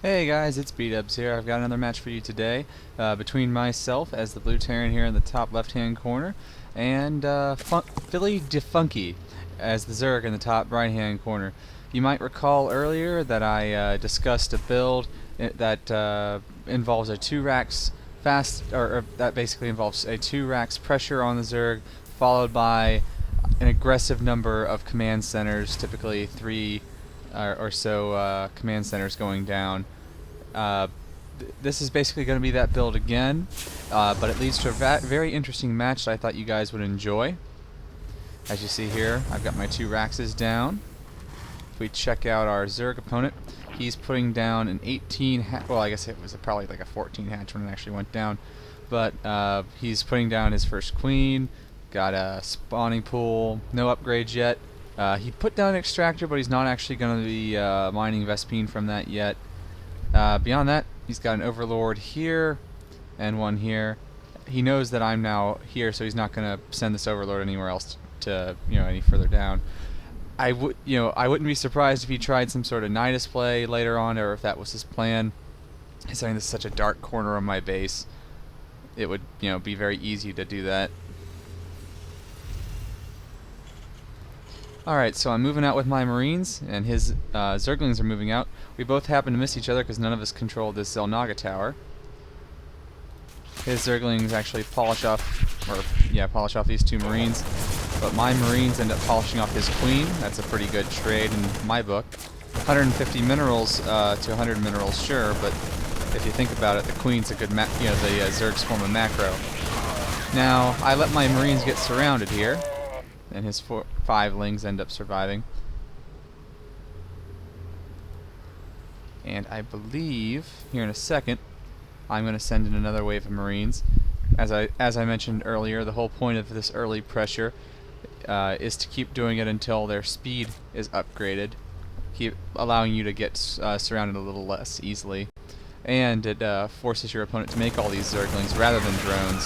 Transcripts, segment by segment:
Hey guys, it's TvsZ here. I've got another match for you today between myself as the Blue Terran here in the top left-hand corner and Philly Defunky as the Zerg in the top right-hand corner. You might recall earlier that I discussed a build that involves a 2 racks or that basically involves a 2 racks pressure on the Zerg followed by an aggressive number of command centers, typically 3 or so command centers going down. Uh, this is basically going to be that build again, but it leads to a very interesting match that I thought you guys would enjoy. As you see here, I've got my 2 Raxes down. If we check out our Zerg opponent, he's putting down an 18 well, I guess it was probably like a 14 hatch when it actually went down, but he's putting down his first queen, got a spawning pool, no upgrades yet. He put down an extractor, but he's not actually going to be mining Vespene from that yet. Beyond that, he's got an overlord here and one here. He knows that I'm now here, so he's not going to send this overlord anywhere else to any further down. I wouldn't be surprised if he tried some sort of Nidus play later on, or if that was his plan. Considering this is such a dark corner of my base, it would be very easy to do that. Alright, so I'm moving out with my Marines, and his Zerglings are moving out. We both happen to miss each other because none of us control this Zelnaga tower. His Zerglings actually polish off these 2 Marines, but my Marines end up polishing off his Queen. That's a pretty good trade in my book. 150 minerals to 100 minerals, sure, but if you think about it, the Queen's a good the Zerg's form of macro. Now, I let my Marines get surrounded here, and his 5 lings end up surviving. And I believe here in a second I'm going to send in another wave of Marines. As I mentioned earlier, the whole point of this early pressure is to keep doing it until their speed is upgraded, keep allowing you to get surrounded a little less easily, and it forces your opponent to make all these Zerglings rather than drones,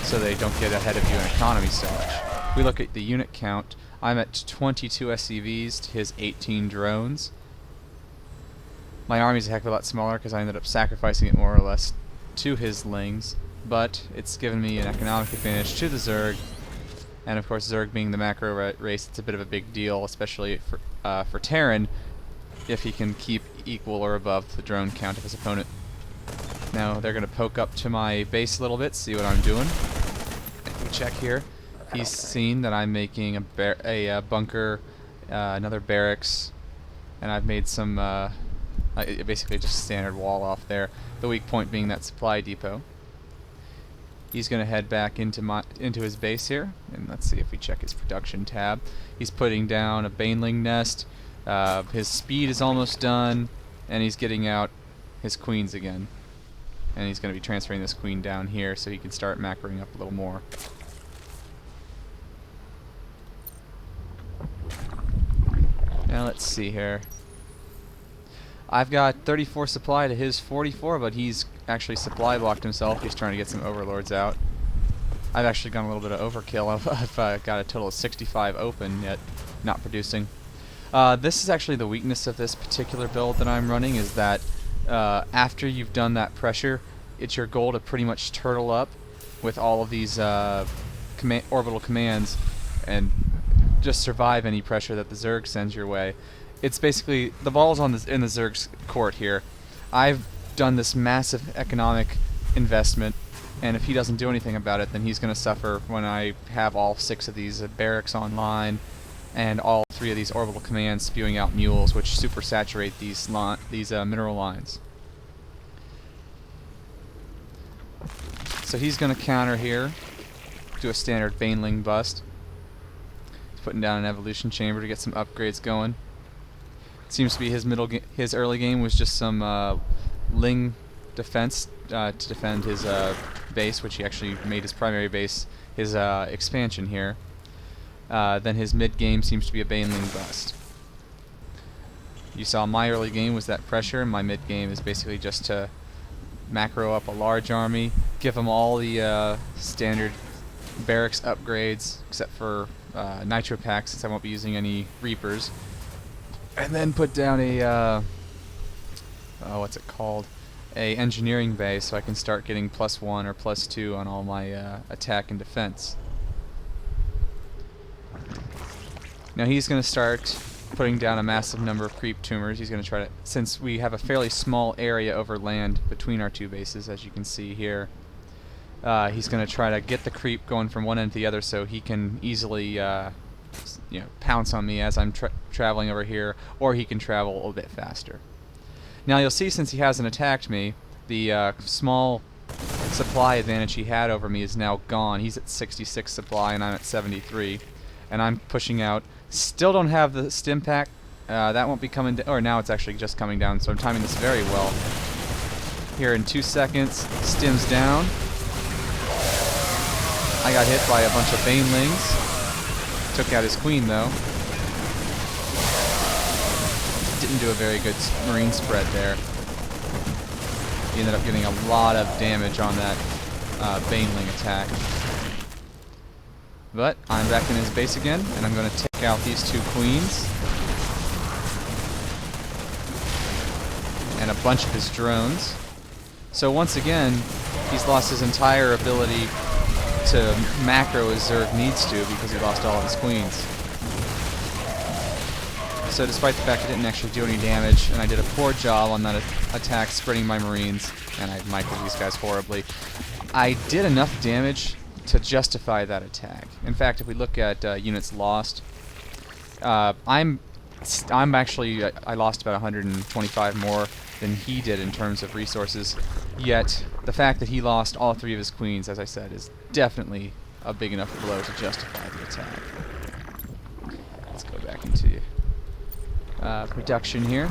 so they don't get ahead of you in economy so much. If we look at the unit count, I'm at 22 SCVs to his 18 drones. My army's a heck of a lot smaller because I ended up sacrificing it more or less to his lings, but it's given me an economic advantage to the Zerg, and of course Zerg being the macro race, it's a bit of a big deal, especially for Terran, if he can keep equal or above the drone count of his opponent. Now they're going to poke up to my base a little bit, see what I'm doing. If we check here, he's seen that I'm making a bunker, another barracks, and I've made some basically just a standard wall off there, the weak point being that supply depot. He's going to head back into his base here, and let's see if we check his production tab. He's putting down a baneling nest, his speed is almost done, and he's getting out his queens again. And he's going to be transferring this queen down here so he can start macroing up a little more. Now let's see here. I've got 34 supply to his 44, but he's actually supply blocked himself. He's trying to get some overlords out. I've actually gone a little bit of overkill. I've got a total of 65 open, yet not producing. This is actually the weakness of this particular build that I'm running, is that after you've done that pressure, it's your goal to pretty much turtle up with all of these orbital commands and just survive any pressure that the Zerg sends your way. It's basically, the ball's in the Zerg's court here. I've done this massive economic investment, and if he doesn't do anything about it, then he's going to suffer when I have all 6 of these barracks online and all 3 of these orbital commands spewing out mules, which supersaturate these mineral lines. So he's going to counter here, do a standard Baneling bust. He's putting down an evolution chamber to get some upgrades going. It seems to be his early game was just some Ling defense to defend his base, which he actually made his primary base, his expansion here. Then his mid game seems to be a Baneling bust. You saw my early game was that pressure, and my mid game is basically just to macro up a large army, give them all the standard barracks upgrades, except for nitro packs, since I won't be using any Reapers, and then put down a what's it called? A engineering base, so I can start getting +1 or +2 on all my attack and defense. Now he's going to start putting down a massive number of creep tumors. He's going to try to, since we have a fairly small area over land between our two bases, as you can see here, he's going to try to get the creep going from one end to the other so he can easily pounce on me as I'm traveling over here, or he can travel a little bit faster. Now you'll see, since he hasn't attacked me, the small supply advantage he had over me is now gone. He's at 66 supply and I'm at 73, and I'm pushing out. Still don't have the stim pack. That won't be coming or now it's actually just coming down, so I'm timing this very well. Here in 2 seconds, stim's down. I got hit by a bunch of banelings. Took out his queen though. Didn't do a very good marine spread there. He ended up getting a lot of damage on that baneling attack. But I'm back in his base again, and I'm going to take out these 2 queens and a bunch of his drones. So once again, he's lost his entire ability to macro as Zerg needs to because he lost all of his queens. So despite the fact I didn't actually do any damage, and I did a poor job on that attack spreading my marines, and I microed these guys horribly, I did enough damage to justify that attack. In fact, if we look at units lost, I'm actually, I lost about 125 more than he did in terms of resources, yet the fact that he lost all 3 of his queens, as I said, is definitely a big enough blow to justify the attack. Let's go back into production here.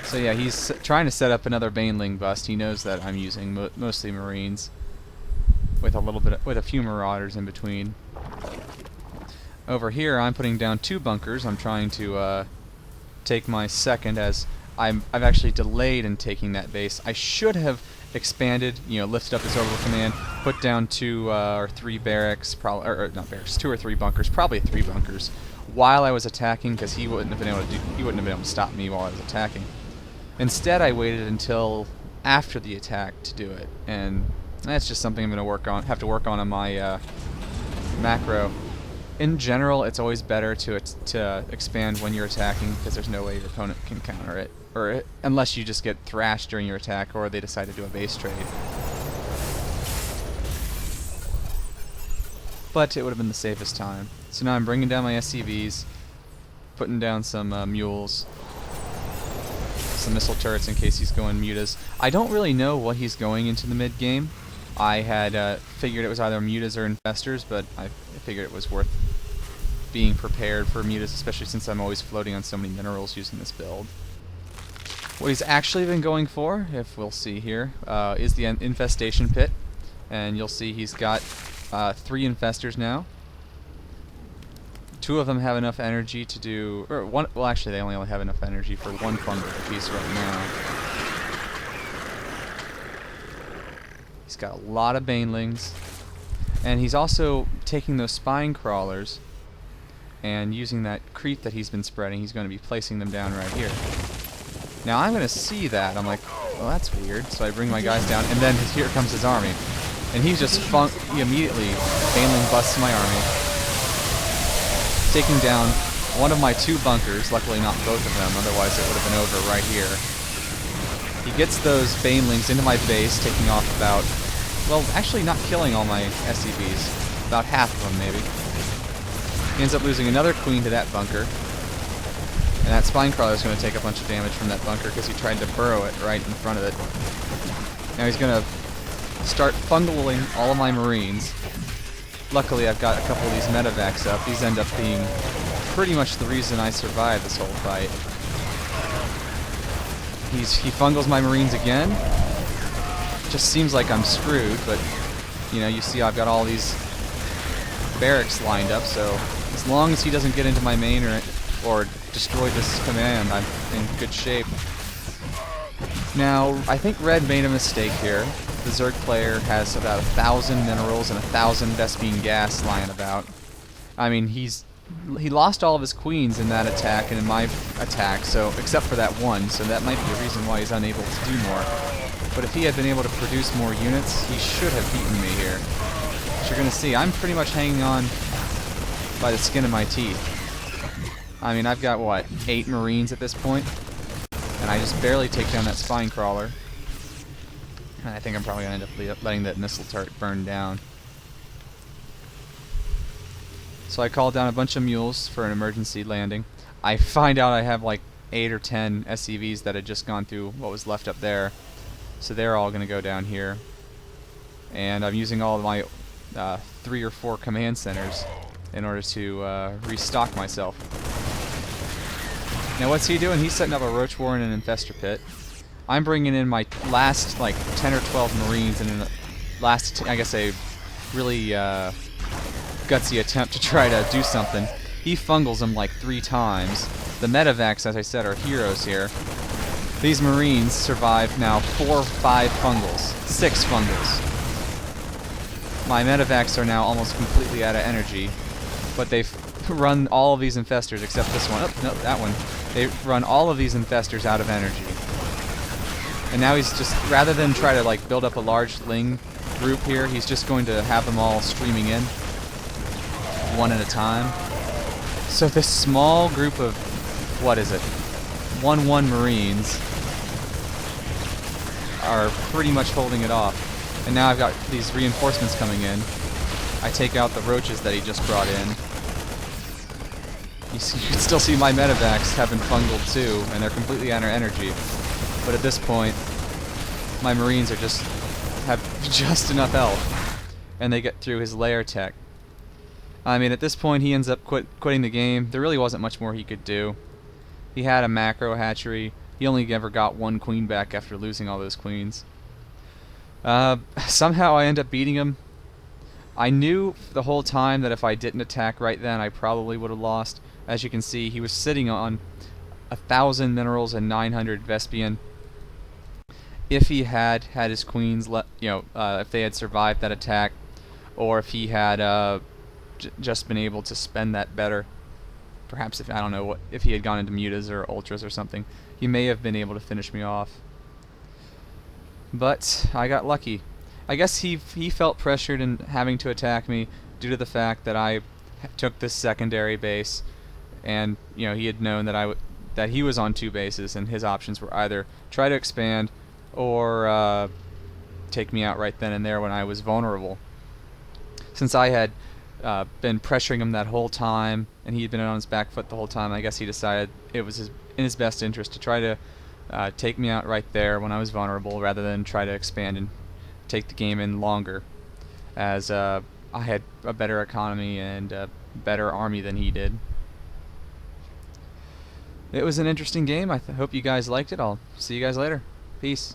So yeah, he's trying to set up another baneling bust. He knows that I'm using mostly marines, with a few marauders in between. Over here, I'm putting down 2 bunkers. I'm trying to take my second, as I've actually delayed in taking that base. I should have expanded, lifted up this orbital command, put down 2 or 3 barracks, or not barracks, 2 or 3 bunkers, probably 3 bunkers, while I was attacking, because he wouldn't have been able to stop me while I was attacking. Instead, I waited until after the attack to do it, and that's just something I'm going to have to work on my macro. In general, it's always better to expand when you're attacking, because there's no way your opponent can counter it, or unless you just get thrashed during your attack, or they decide to do a base trade. But it would have been the safest time. So now I'm bringing down my SCVs, putting down some mules, some missile turrets in case he's going mutas. I don't really know what he's going into the mid game. I had figured it was either mutas or infestors, but I figured it was worth being prepared for mutas, especially since I'm always floating on so many minerals using this build. What he's actually been going for, if we'll see here, is the infestation pit, and you'll see he's got 3 infestors now. 2 of them have enough energy to do, or one. Well, actually, they only have enough energy for 1 fungal piece right now. He's got a lot of banelings, and he's also taking those spine crawlers and using that creep that he's been spreading. He's going to be placing them down right here. Now I'm going to see that. I'm like, well, that's weird. So I bring my guys down, and then here comes his army, and he immediately baneling busts my army, taking down one of my 2 bunkers. Luckily, not both of them. Otherwise, it would have been over right here. He gets those banelings into my base, taking off about, well, actually not killing all my SCVs, about half of them maybe. He ends up losing another queen to that bunker, and that spine crawler is going to take a bunch of damage from that bunker because he tried to burrow it right in front of it. Now he's going to start fungaling all of my marines. Luckily, I've got a couple of these medevacs up. These end up being pretty much the reason I survived this whole fight. He fungals my marines again. Just seems like I'm screwed, but you see I've got all these barracks lined up, so as long as he doesn't get into my main or destroy this command, I'm in good shape. Now, I think Red made a mistake here. The Zerg player has about 1,000 minerals and 1,000 Vespene gas lying about. I mean, he's he lost all of his queens in that attack and in my attack, so except for that one, so that might be a reason why he's unable to do more. But if he had been able to produce more units, he should have beaten me here. But you're going to see, I'm pretty much hanging on by the skin of my teeth. I mean, I've got, what, 8 Marines at this point? And I just barely take down that spine crawler. And I think I'm probably going to end up letting that missile turret burn down. So I called down a bunch of mules for an emergency landing. I find out I have like 8 or 10 SCVs that had just gone through what was left up there. So they're all going to go down here. And I'm using all of my 3 or 4 command centers in order to restock myself. Now what's he doing? He's setting up a roach warren and infestor pit. I'm bringing in my last like 10 or 12 Marines and last, I guess, a really gutsy attempt to try to do something. He fungals them like 3 times. The medevacs, as I said, are heroes here. These Marines survived now 4 or 5 fungals, 6 fungals. My medevacs are now almost completely out of energy, but they've run all of these infestors except this one. Oh, no, that one. They've run all of these infestors out of energy. And now he's just, rather than try to like build up a large Ling group here, he's just going to have them all streaming in, one at a time. So this small group of, what is it, 1-1 Marines are pretty much holding it off. And now I've got these reinforcements coming in. I take out the roaches that he just brought in. You can still see my medevacs have been fungled too, and they're completely out of energy. But at this point, my Marines have just enough health, and they get through his lair tech. I mean, at this point, he ends up quitting the game. There really wasn't much more he could do. He had a macro hatchery. He only ever got 1 queen back after losing all those queens. Somehow I end up beating him. I knew the whole time that if I didn't attack right then, I probably would have lost. As you can see, he was sitting on 1,000 minerals and 900 Vespian. If he had his queens, if they had survived that attack, or if he had just been able to spend that better, perhaps if, I don't know, if he had gone into mutas or ultras or something, he may have been able to finish me off. But I got lucky. I guess he felt pressured in having to attack me due to the fact that I took this secondary base, and he had known that that he was on 2 bases, and his options were either try to expand or take me out right then and there when I was vulnerable. Since I had been pressuring him that whole time, and he had been on his back foot the whole time, I guess he decided it was in his best interest to try to take me out right there when I was vulnerable, rather than try to expand and take the game in longer, as I had a better economy and a better army than he did. It was an interesting game. I hope you guys liked it. I'll see you guys later. Peace.